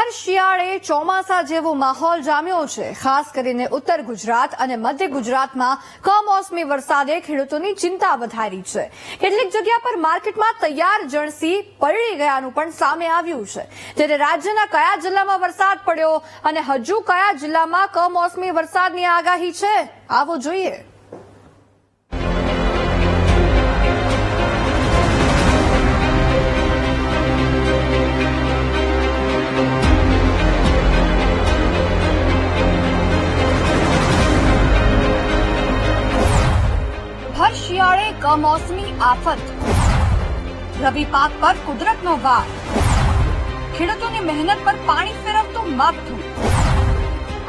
ભર શિયાળે ચોમાસા જેવો માહોલ જામ્યો છે। ખાસ કરીને ઉત્તર ગુજરાત અને મધ્ય ગુજરાતમાં કમોસમી વરસાદે ખેડૂતોની ચિંતા વધારી છે। કેટલીક જગ્યા પર માર્કેટમાં તૈયાર જણસી પલળી ગયાનું પણ સામે આવ્યું છે। ત્યારે રાજ્યના કયા જિલ્લામાં વરસાદ પડ્યો અને હજુ કયા જિલ્લામાં કમોસમી વરસાદની આગાહી છે, આવો જોઈએ। ભર શિયાળે કમોસમી આફત, રવિ પાક પર કુદરતનો વાર, ખેડૂતોની મહેનત પર પાણી ફેરવતું માવઠું,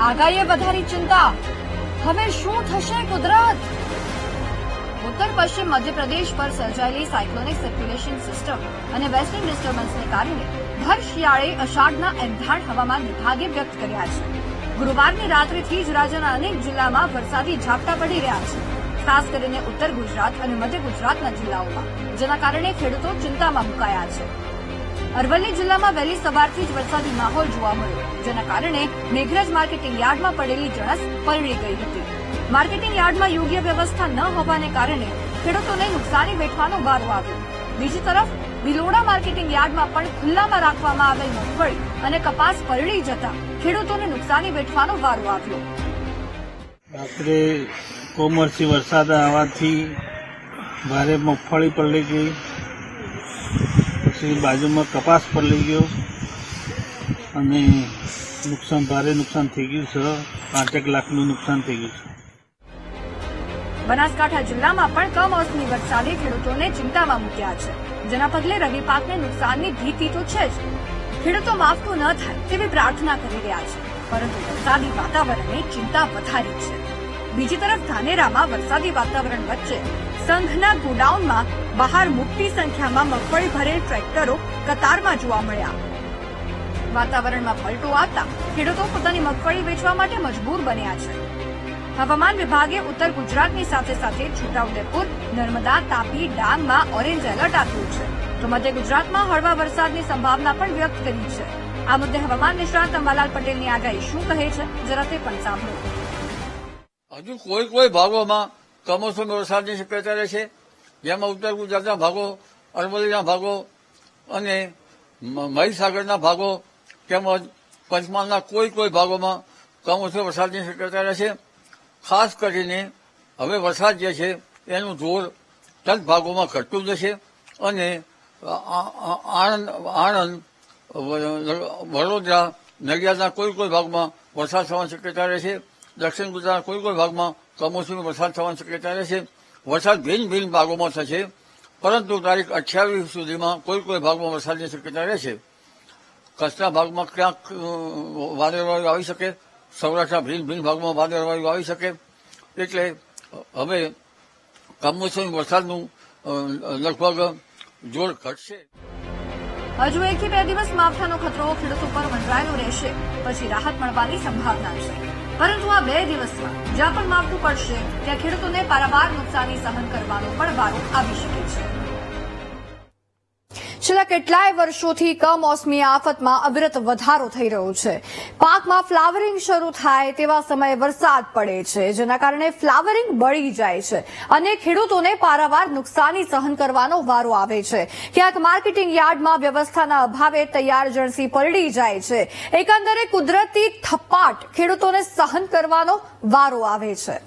આગાહીએ વધારી ચિંતા। હવે શું થશે કુદરત? ઉત્તર પશ્ચિમ મધ્યપ્રદેશ પર સર્જાયેલી સાયક્લોનિક સર્ક્યુલેશન સિસ્ટમ અને વેસ્ટર્ન ડિસ્ટર્બન્સને કારણે ભર શિયાળે અષાઢના એંધાણ હવામાન વિભાગે વ્યક્ત કર્યા છે। ગુરુવારની રાત્રિથી જ રાજ્યના અનેક જિલ્લામાં વરસાદી ઝાપટા પડી રહ્યા છે, ખાસ કરીને ઉત્તર ગુજરાત અને મધ્ય ગુજરાતના જિલ્લાઓમાં, જેના કારણે ખેડૂતો ચિંતામાં મુકાયા છે। અરવલ્લી જિલ્લામાં વહેલી સવારથી જ વરસાદી માહોલ જોવા મળ્યો, જેના કારણે મેઘરજ માર્કેટિંગ યાર્ડમાં પડેલી જણસ પલળી ગઈ હતી। માર્કેટિંગ યાર્ડમાં યોગ્ય વ્યવસ્થા ન હોવાને કારણે ખેડૂતોને નુકસાની વેઠવાનો વારો આવ્યો। બીજી તરફ ભિલોડા માર્કેટિંગ યાર્ડમાં પણ ખુલ્લામાં રાખવામાં આવેલ મગફળી અને કપાસ પલળી જતા ખેડૂતોને નુકસાની વેઠવાનો વારો આવ્યો। રાત્રે કમોસમી વરસાદ આવવાથી ભારે મગફળી પલળી ગઈ, પછી બાજુમાં કપાસ પલળી ગયો અને ભારે નુકસાન થઈ ગયું છે। 5 લાખનું નુકસાન થઈ ગયું છે। બનાસકાંઠા જિલ્લામાં પણ કમોસમી વરસાદે ખેડૂતોને ચિંતામાં મૂક્યા છે, જેના પગલે રવિ પાકને નુકસાનની ભીતિ તો છે જ। ખેડૂતો માવઠું ન થાય તેવી પ્રાર્થના કરી રહ્યા છે, પરંતુ વરસાદી વાતાવરણને ચિંતા વધારી છે। બીજી તરફ ધાનેરામાં વરસાદી વાતાવરણ વચ્ચે સંઘના ગોડાઉનમાં બહાર મોટી સંખ્યામાં મગફળી ભરેલ ટ્રેક્ટરો કતારમાં જોવા મળ્યા। વાતાવરણમાં પલટો આવતા ખેડૂતો પોતાની મગફળી વેચવા માટે મજબૂર બન્યા છે। હવામાન વિભાગે ઉત્તર ગુજરાતની સાથે સાથે છોટાઉદેપુર, નર્મદા, તાપી, ડાંગમાં ઓરેન્જ એલર્ટ આપ્યું છે, તો મધ્ય ગુજરાતમાં હળવા વરસાદની સંભાવના પણ વ્યક્ત કરી છે। આ મુદ્દે હવામાન નિષ્ણાત અંબાલાલ પટેલની આગાહી શું કહે છે, જરા તે પણ સાંભળો। હજુ કોઈ ભાગોમાં કમોસમી વરસાદની શક્યતા રહેશે, જેમાં ઉત્તર ગુજરાતના ભાગો, અરવલ્લીના ભાગો અને મહીસાગરના ભાગો તેમજ પંચમહાલના કોઈ ભાગોમાં કમોસમી વરસાદની શક્યતા રહેશે। ખાસ કરીને હવે વરસાદ જે છે એનું જોર તટ ભાગોમાં ઘટતું જશે અને આણંદ, વડોદરા, નડિયાદના કોઈ ભાગમાં વરસાદ થવાની શક્યતા રહેશે। દક્ષિણ ગુજરાતના કોઈ ભાગમાં કમોસમી વરસાદ થવાની શક્યતા રહેશે। વરસાદ ભિન્ન ભાગોમાં થશે, પરંતુ તારીખ 28 સુધીમાં કોઈ ભાગમાં વરસાદની શક્યતા રહેશે। કચ્છના ભાગમાં ક્યાંક વાદળવાયુ આવી શકે, સૌરાષ્ટ્રના ભિન્ન ભાગમાં વાદળવાયુ આવી શકે, એટલે હવે કમોસમી વરસાદનું લગભગ જોર ઘટશે। હજુ 1 થી 2 દિવસ માવઠાનો ખતરો ખેડૂતો પર મંડરાયેલો રહેશે, પછી રાહત મળવાની સંભાવના છે, પરંતુ આ 2 દિવસમાં જ્યાં પણ માવઠું પડશે ત્યાં ખેડૂતોને પારાવાર નુકસાની સહન કરવાનો પણ વારો આવી શકે છે। છેલ્લા કેટલાય વર્ષોથી કમોસમી આફતમાં અવિરત વધારો થઈ રહ્યો છે। પાકમાં ફ્લાવરિંગ શરૂ થાય તેવા સમયે વરસાદ પડે છે, જેના કારણે ફ્લાવરિંગ બળી જાય છે અને ખેડૂતોને પારાવાર નુકસાની સહન કરવાનો વારો આવે છે। ક્યાંક માર્કેટિંગ યાર્ડમાં વ્યવસ્થાના અભાવે તૈયાર જણસી પલળી જાય છે। એકંદરે કુદરતી થપ્પાટ ખેડૂતોને સહન કરવાનો વારો આવે છે।